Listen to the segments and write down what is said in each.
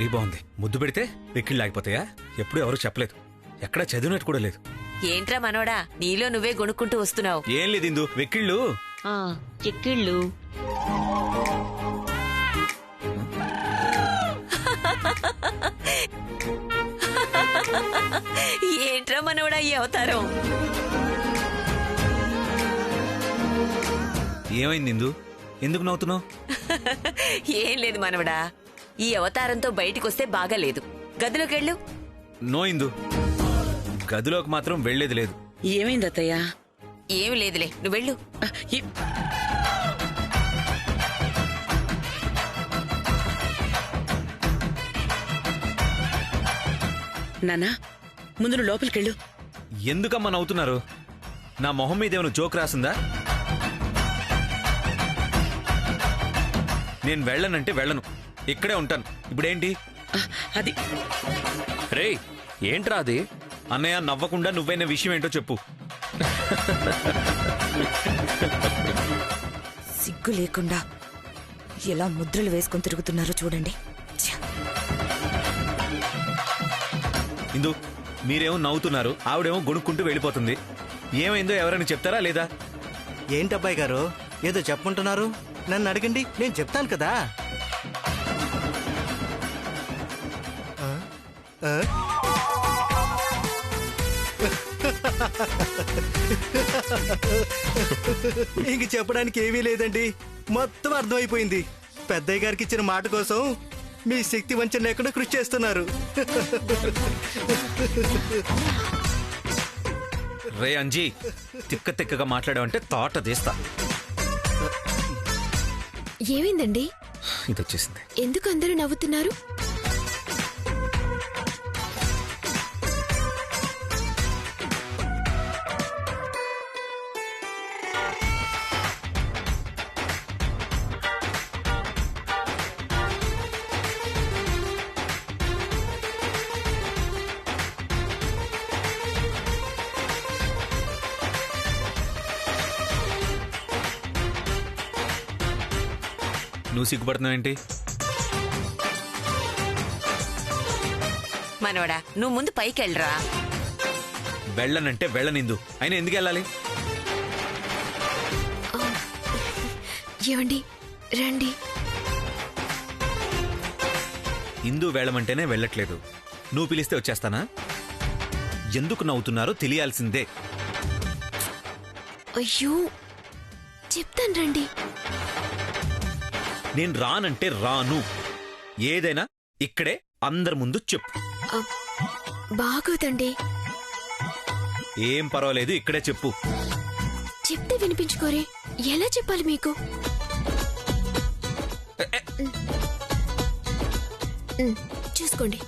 మరీ బాగుంది. ముద్దు పెడితే వెక్కిళ్ళు ఆగిపోతాయా? ఎప్పుడు ఎవరు చెప్పలేదు, ఎక్కడా చదివినట్టు కూడా లేదు. ఏంట్రా మనోడా, నీలో నువ్వే గొనుక్కుంటూ వస్తున్నావు? ఏం లేదు ఇందు, వెక్కిళ్ళు. ఎక్కిళ్ళు. ఏంట్రా మనోడా ఈ అవతారం? ఏమైంది ఇందు, ఎందుకు నవ్వుతున్నావు? ఏం లేదు మనవడా, ఈ అవతారంతో బయటికొస్తే బాగాలేదు. గదిలోకెళ్ళు. నో ఇందు, గదిలోకి మాత్రం వెళ్లేది లేదు. ఏమైంది అత్తయ్య? ఏమి లేదులే, నువ్వెళ్ళు. నానా, ముందు నువ్వు లోపలికెళ్ళు. ఎందుకమ్మా నవ్వుతున్నారు? నా మొహం మీద ఏమైనా జోక్ రాసిందా? నేను వెళ్ళనంటే వెళ్ళను, ఇక్కడే ఉంటాను. ఇప్పుడేంటి అది? రే ఏంట్రా అది? అన్నయ్య నవ్వకుండా నువ్వైన విషయం ఏంటో చెప్పు. సిగ్గు లేకుండా ఎలా ముద్రలు వేసుకొని తిరుగుతున్నారో చూడండి. ఇందు, మీరేమో నవ్వుతున్నారు, ఆవిడేమో గొనుక్కుంటూ వెళ్ళిపోతుంది. ఏమైందో ఎవరైనా చెప్తారా లేదా? ఏంటబ్బాయి గారు ఏదో చెప్పుకుంటున్నారు? నన్ను అడగండి, నేను చెప్తాను కదా. ఇంక చెప్పడానికి ఏమీ లేదండి, మొత్తం అర్థమైపోయింది. పెద్దయ్య గారికి ఇచ్చిన మాట కోసం మీ శక్తి వంచన లేకుండా కృషి చేస్తున్నారు. రే అంజీ, తిక్క తిక్కగా మాట్లాడావంటే తోట తీస్తా. ఏమైందండి? ఇది వచ్చేసింది. ఎందుకు అందరూ నవ్వుతున్నారు? నువ్వు సిగ్గుపడుతున్నావేంటి? మనవడా, నువ్వు ముందు పైకెళ్ళరా. వెళ్ళనంటే వెళ్ళనిందు, అయినా ఎందుకు వెళ్ళాలి? ఏమండి, రండి. ఇందు వెళ్ళమంటేనే వెళ్ళట్లేదు, నువ్వు పిలిస్తే వచ్చేస్తానా? ఎందుకు నవ్వుతున్నారో తెలియాల్సిందే. అయ్యో, చెప్తాను రండి. నేను రానంటే రాను, ఏదైనా ఇక్కడే అందరి ముందు చెప్పు. బాగోదండి. ఏం పర్వాలేదు, ఇక్కడే చెప్పు. చెప్తే వినిపించుకోరే, ఎలా చెప్పాలి మీకు? చూసుకోండి.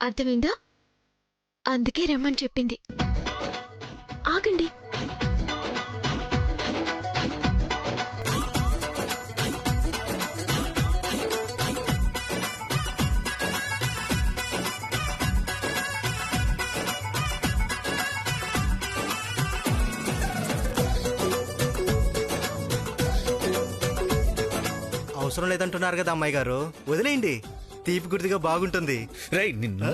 అర్థమైందా? అందుకే రమ్మని చెప్పింది. ఆగండి. అవసరం లేదంటున్నారు కదా అమ్మాయి గారు, వదిలేయండి, తీపి గుర్తిగా బాగుంటుంది. రై నిన్ను.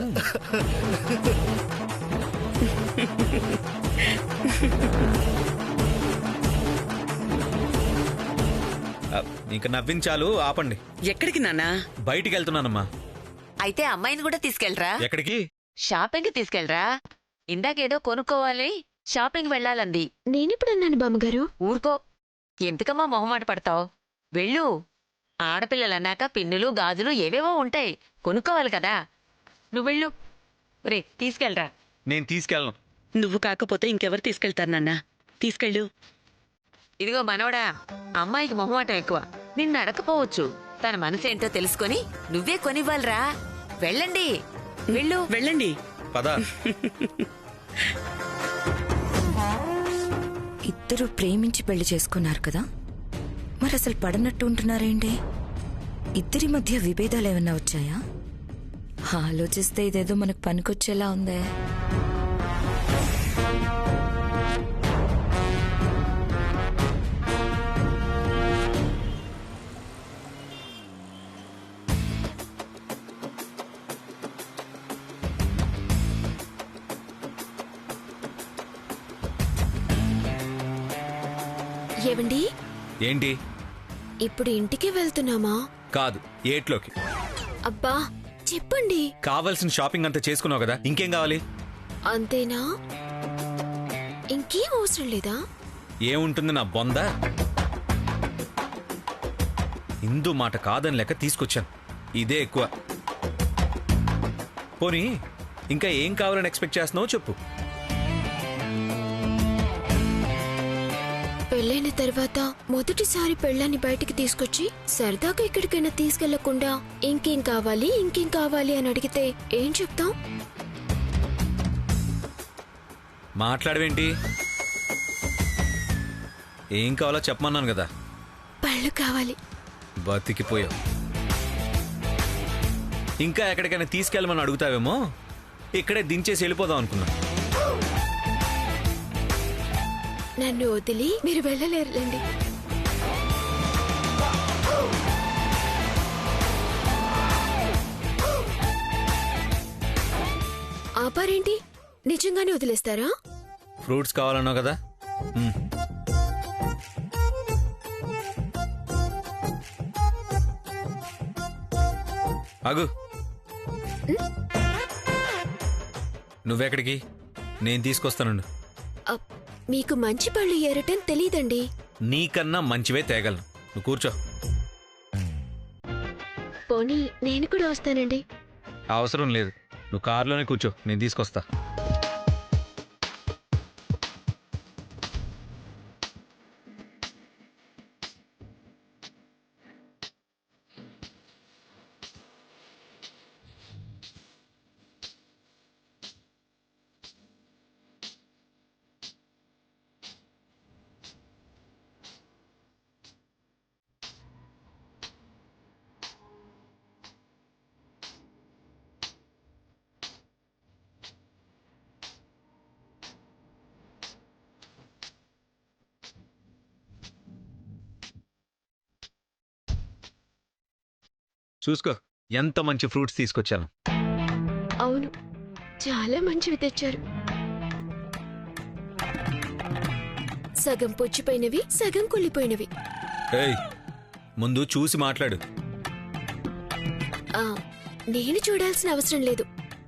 ఇంక నవ్వించాలు, ఆపండి. ఎక్కడికి నాన్నా? బయటికి వెళ్తున్నానమ్మా. అయితే అమ్మాయిని కూడా తీసుకెళ్ళరా. ఎక్కడికి? షాపింగ్ కి తీసుకెళ్ళరా. ఇందాకేదో కొనుక్కోవాలి, షాపింగ్ వెళ్ళాలంది. నేనెప్పుడన్నాను బామ్మగారు? ఊరుకో, ఎందుకమ్మా మొహమాట పడతావు? వెళ్ళు. ఆడపిల్లలన్నాక పిన్నులు గాజులు ఏవేవో ఉంటాయి, కొనుక్కోవాలి కదా. నువ్వెళ్ళు. రే తీసుకెళ్ళరా. నేను తీసుకెళ్ళను. నువ్వు కాకపోతే ఇంకెవరు తీసుకెళ్తారు నాన్నా? తీసుకెళ్ళు. ఇదిగో మనవడా, అమ్మాయికి మొహమాటం ఎక్కువ. నిన్ను అడకపోవచ్చు, తన మనసేంటో తెలుసుకొని నువ్వే కొనివ్వాలరా. వెళ్ళండి. వెళ్ళు. వెళ్ళండి. పదా. ఇద్దరు ప్రేమించి పెళ్లి చేసుకున్నారు కదా, మరి అసలు పడనట్టు ఉంటున్నారేంటి? ఇద్దరి మధ్య విభేదాలు ఏమన్నా వచ్చాయా? ఆలోచిస్తే ఇదేదో మనకు పనికొచ్చేలా ఉందే. ఏవండి, ఏంటి? ఇప్పుడు ఇంటికి వెళ్తున్నామా? కాదు, ఏట్లోకి. అబ్బా చెప్పండి. కావాల్సిన షాపింగ్ అంతా చేసుకున్నావు కదా, ఇంకేం కావాలి? అంతేనా? ఇంకేం అవసరం లేదా? ఏముంటుంది నా బొంద? ఇందు మాట కాదని లెక్క తీసుకొచ్చాను, ఇదే ఎక్కువ. పోనీ ఇంకా ఏం కావాలని ఎక్స్పెక్ట్ చేస్తున్నావో చెప్పు. పెళ్ళైన తర్వాత మొదటిసారి పెళ్ళాన్ని బయటికి తీసుకొచ్చి సరదాగా ఎక్కడికైనా తీసుకెళ్లకుండా ఇంకేం కావాలి అని అడిగితే ఏం చెప్తాం? మాట్లాడవేంటి? ఏం కావాలో చెప్పమన్నాను కదా. పళ్ళు కావాలి. బతికిపోయావు. ఇంకా ఎక్కడికైనా తీసుకెళ్ళమని అడుగుతావేమో, ఇక్కడే దించేసి వెళ్ళిపోదాం అనుకున్నా. నన్ను వదిలి మీరు వెళ్ళలేరులేండి. ఆపారేంటి? నిజంగానే వదిలేస్తారా? ఫ్రూట్స్ కావాలన్నావు కదా. ఆగు. నువ్వెక్కడికి? నేను తీసుకొస్తానుండు. మీకు మంచి పళ్ళు ఏరటం తెలీదండి. నీకన్నా మంచివే తేగలను. నువ్వు కూర్చో. పోనీ నేను కూడా వస్తానండి. అవసరం లేదు, నువ్వు కారులోనే కూర్చో, నేను తీసుకొస్తా. చూసుకో ఎంత మంచి ఫ్రూట్స్ తీసుకొచ్చాను. అవును, చాలా మంచివి తెచ్చారు. సగం పుచ్చిపోయినవి, సగం కుళ్ళిపోయినవి. ఏయ్, ముందు చూసి మాట్లాడు. నేను చూడాల్సిన అవసరం లేదు,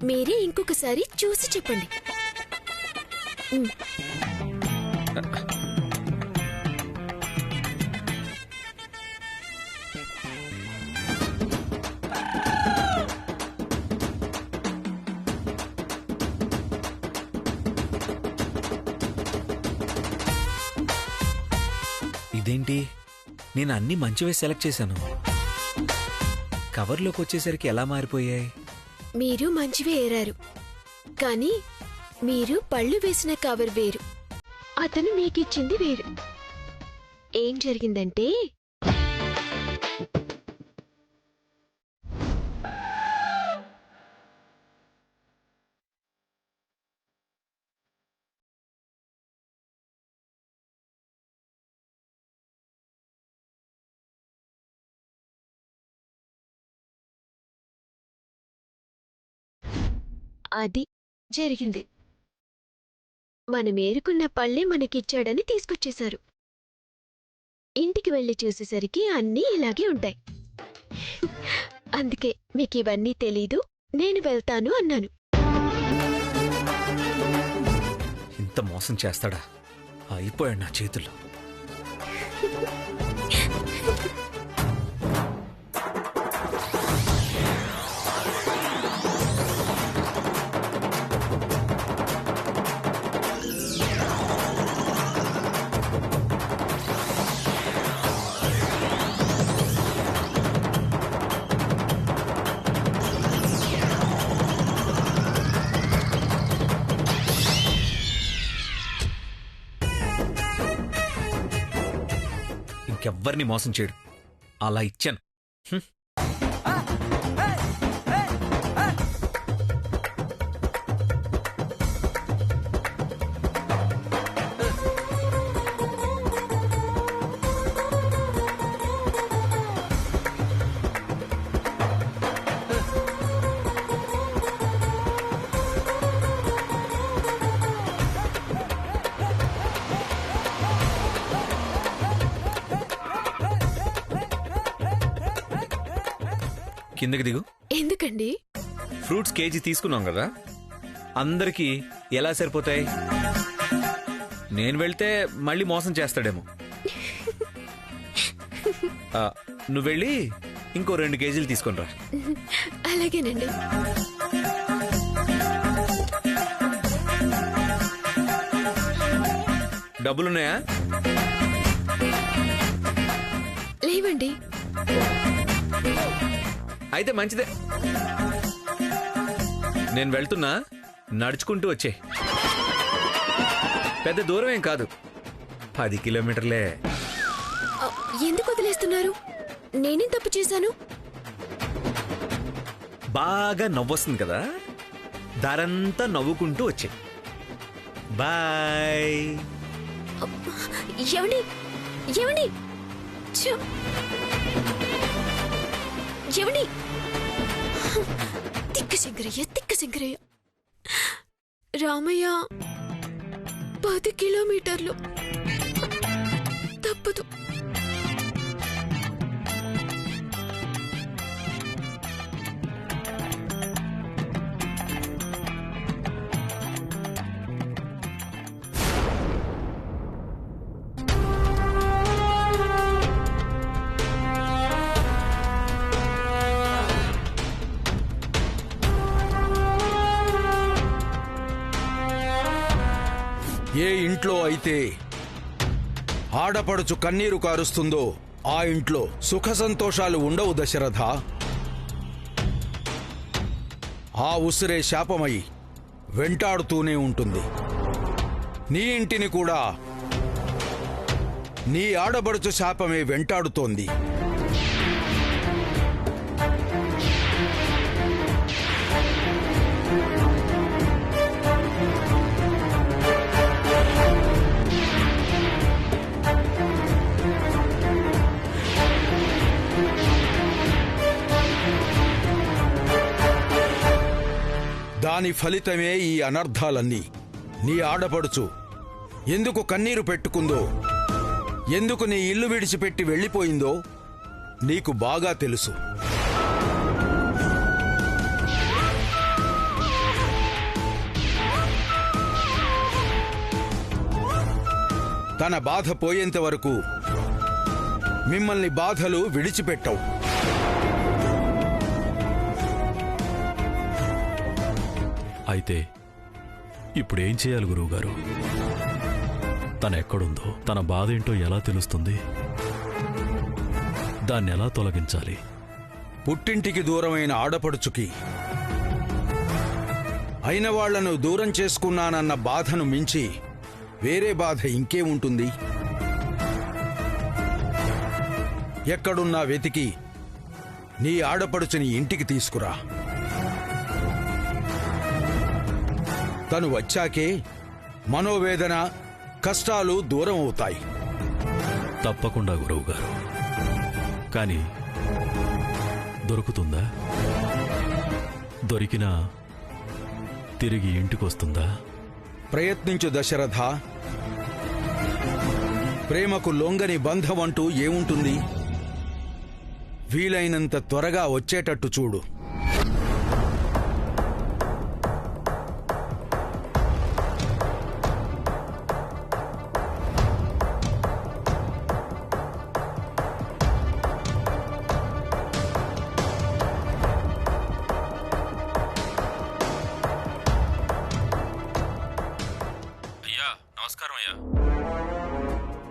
మీరే ఇంకొకసారి చూసి చెప్పండి. ఇదేంటి, నేను అన్ని మంచివే సెలెక్ట్ చేశాను, కవర్లోకి వచ్చేసరికి ఎలా మారిపోయాయి? మీరు మంచివి ఏరారు, కానీ మీరు పళ్ళు వేసిన కవర్ వేరు, అతను మీకిచ్చింది వేరు. ఏం జరిగిందంటే అది జరిగింది. మనం ఏరుకున్న పళ్ళే మనకిచ్చాడని తీసుకొచ్చేశారు. ఇంటికి వెళ్ళి చూసేసరికి అన్నీ ఇలాగే ఉంటాయి. అందుకే మీకు ఇవన్నీ తెలీదు, నేను వెళ్తాను అన్నాను. ఇంత మోసం చేస్తాడా? అయిపోయాడు నా చేతుల్లో. ఇంకెవ్వరిని మోసం చేయడు. అలా ఇచ్చాను. హ్మ్. కిందకి దిగు. ఎందుకండి? ఫ్రూట్స్ కేజీ తీసుకున్నాం కదా, అందరికీ ఎలా సరిపోతాయి? నేను వెళ్తే మళ్ళీ మోసం చేస్తాడేమో. నువ్వు వెళ్ళి ఇంకో 2 కేజీలు తీసుకొని రా. అలాగేనండి. డబ్బులున్నాయా? లేవండి. అయితే మంచిదే. నేను వెళ్తున్నా, నడుచుకుంటూ వచ్చే. పెద్ద దూరం ఏం కాదు, 10 కిలోమీటర్లే. ఎందుకు వదిలేస్తున్నారు? నేనేం తప్పు చేశాను? బాగా నవ్వొస్తుంది కదా, దారంతా నవ్వుకుంటూ వచ్చే. బాయ్. ఏమండి? ఏమండి? ఛ! ఏమండి? తిక్క శంకరయ్య, తిక్క శంకరయ్య. రామయ్య 10 కిలోమీటర్లు తప్పదు. ఏ ఇంట్లో అయితే ఆడపడుచు కన్నీరు కారుస్తుందో ఆ ఇంట్లో సుఖ సంతోషాలు ఉండవు దశరథ. ఆ ఉసిరే శాపమై వెంటాడుతూనే ఉంటుంది. నీ ఇంటిని కూడా నీ ఆడపడుచు శాపమే వెంటాడుతోంది. దాని ఫలితమే ఈ అనర్థాలన్నీ. నీ ఆడపడుచు ఎందుకు కన్నీరు పెట్టుకుందో, ఎందుకు నీ ఇల్లు విడిచిపెట్టి వెళ్ళిపోయిందో నీకు బాగా తెలుసు. తన బాధ పోయేంత వరకు మిమ్మల్ని బాధలు విడిచిపెట్టవు. అయితే ఇప్పుడేం చేయాలి గురువుగారు? తన ఎక్కడుందో, తన బాధ ఏంటో ఎలా తెలుస్తుంది? దాన్ని ఎలా తొలగించాలి? పుట్టింటికి దూరమైన ఆడపడుచుకి అయిన వాళ్లను దూరం చేసుకున్నానన్న బాధను మించి వేరే బాధ ఇంకేముంటుంది? ఎక్కడున్నా వెతికి నీ ఆడపడుచుని ఇంటికి తీసుకురా. తను వచ్చాకే మనోవేదన, కష్టాలు దూరం అవుతాయి. తప్పకుండా గురువుగారు. కానీ దొరుకుతుందా? దొరికినా తిరిగి ఇంటికొస్తుందా? ప్రయత్నించు దశరథ. ప్రేమకు లొంగని బంధం అంటూ ఏముంటుంది? వీలైనంత త్వరగా వచ్చేటట్టు చూడు.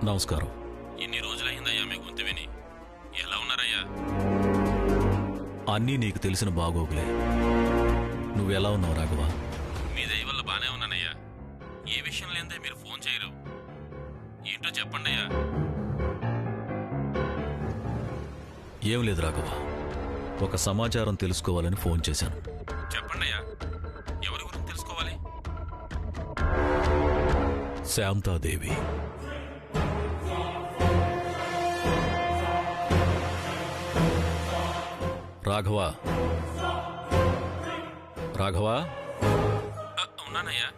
నమస్కారం. ఎన్ని రోజులైందయ్యా మీ గొంతు విని? ఎలా ఉన్నారయ్యా? అన్నీ నీకు తెలిసిన బాగోగులే. నువ్వెలా ఉన్నావు రాఘవ? మీ దయ వల్ల బానే ఉన్నానయ్యా. ఏ విషయం లేదే మీరు ఫోన్ చేయరు. ఏంటో చెప్పండి అయ్యా. ఏం లేదు రాఘవ, ఒక సమాచారం తెలుసుకోవాలని ఫోన్ చేశాను. చెప్పండి అయ్యా, ఎవరి గురించి తెలుసుకోవాలి? శాంతాదేవి. రాఘవ, రాఘవ, ఉన్నానయ్యా.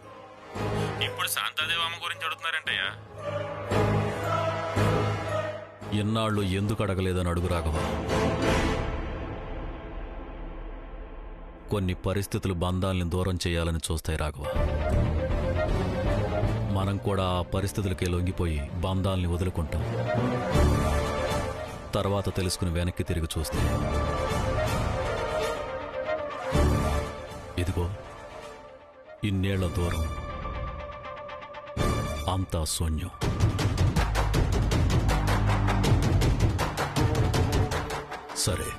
ఇప్పుడు శాంతాదేవమ్మ గురించి అడుగుతున్నారంటయ్యా. ఇన్నాళ్ళు ఎందుకు అడగలేదని అడుగు రాఘవ. కొన్ని పరిస్థితులు బంధాల్ని దూరం చేయాలని చూస్తాయి రాఘవ. మనం కూడా ఆ పరిస్థితులకే లొంగిపోయి బంధాల్ని వదులుకుంటాం. తర్వాత తెలుసుకుని వెనక్కి తిరిగి చూస్తే ఇదిగో ఇన్నేళ్ల దూరం అంతా శూన్యం. సరే,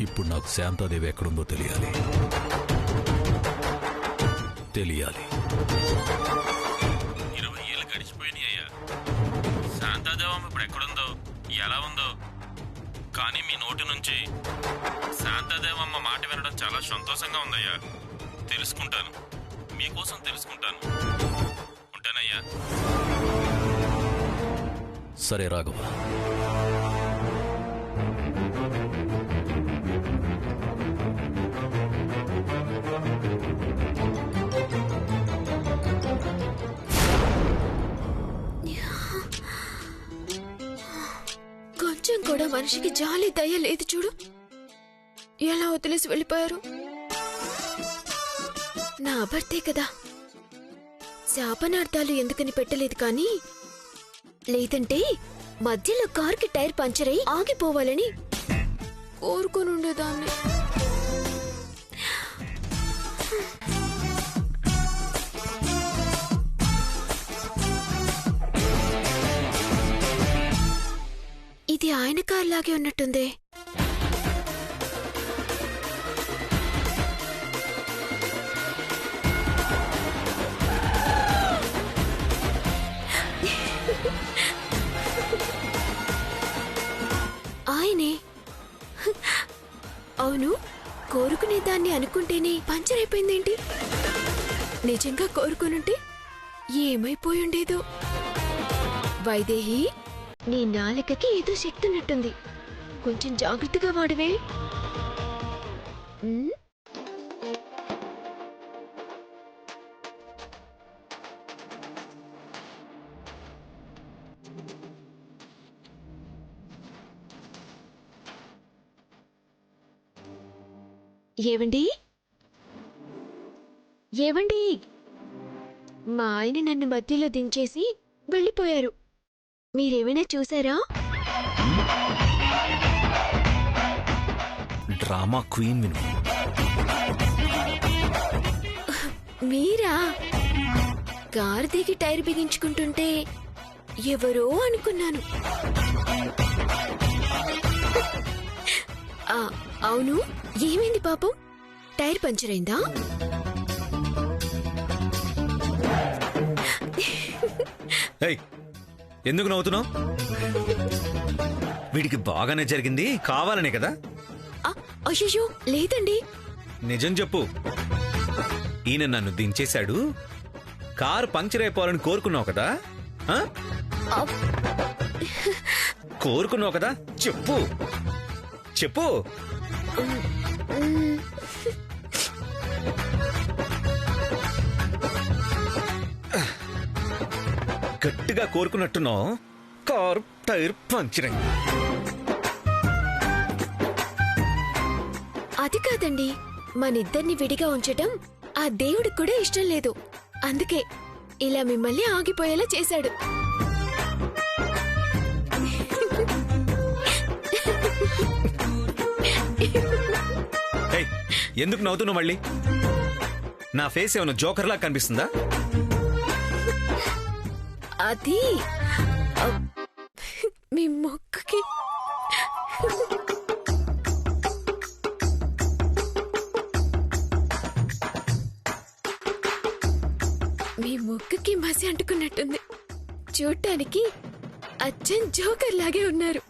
ఇప్పుడు నాకు శాంతాదేవి ఎక్కడుందో తెలియాలి. 20 ఏళ్ళు గడిచిపోయినాయి అయ్యా. శాంతాదేవమ్మ ఇప్పుడు ఎక్కడుందో, ఎలా ఉందో, కానీ మీ నోటి నుంచి శాంతాదేవమ్మ మాట వినడం చాలా సంతోషంగా ఉందయ్యా. తెలుసుకుంటాను, మీకోసం తెలుసుకుంటాను. ఉంటానయ్యా. సరే రాఘవ. కొంచెం కూడా మనిషికి జాలి దయ లేదు చూడు. ఎలా వదిలేసి వెళ్ళిపోయారు. నా భర్తే కదా. శాపనార్థాలు ఎందుకని పెట్టలేదు కానీ, లేదంటే మధ్యలో కారుకి టైర్ పంచర్ అయి ఆగిపోవాలని కోరుకొని ఉండేదాన్ని. ఇది ఆయన కార్ లాగే ఉన్నట్టుందే. ఆయనే. అవును, కోరుకునే దాన్ని అనుకుంటేనే పంచర్ అయిపోయిందేంటి? నిజంగా కోరుకునుంటే ఏమైపోయుండేదో. వైదేహి, నీ నాలికకి ఏదో శక్తి ఉన్నట్టుంది. కొంచెం జాగ్రత్తగా వాడవే. ఏవండి, ఏవండి, మా ఆయన నన్ను మధ్యలో దించేసి వెళ్ళిపోయారు. మీరేమైనా చూసారా? డ్రామా క్వీన్ విను. మీరా? కారు దిగి టైర్ బిగించుకుంటుంటే ఎవరో అనుకున్నాను. అవును, ఏమైంది పాపం? టైర్ పంచర్ అయిందా? ఎందుకు నవ్వుతున్నావు? వీడికి బాగానే జరిగింది, కావాలనే కదా? అయ్యో లేదండి. నిజం చెప్పు. ఈయన నన్ను దించేశాడు, కారు పంక్చర్ అయిపోవాలని కోరుకున్నావు కదా? కోరుకున్నావు కదా? చెప్పు చెప్పు. గట్టిగా కోరుకున్నట్టున్నావు, కారు టైర్ పంక్చర్ అయింది. అది కాదండి, మనిద్దరిని విడిగా ఉంచటం ఆ దేవుడికి కూడా ఇష్టం లేదు. అందుకే ఇలా మిమ్మల్ని ఆగిపోయేలా చేశాడు. ఎందుకు నవ్వుతున్నావు మళ్ళీ? నా ఫేస్ ఏమైనా జోకర్లా కనిపిస్తుందా? అది మీ మొక్కకి మీ ముక్కుకి మసి అంటుకున్నట్టుంది. చూడటానికి అచ్చన్ జోకర్ లాగే ఉన్నారు.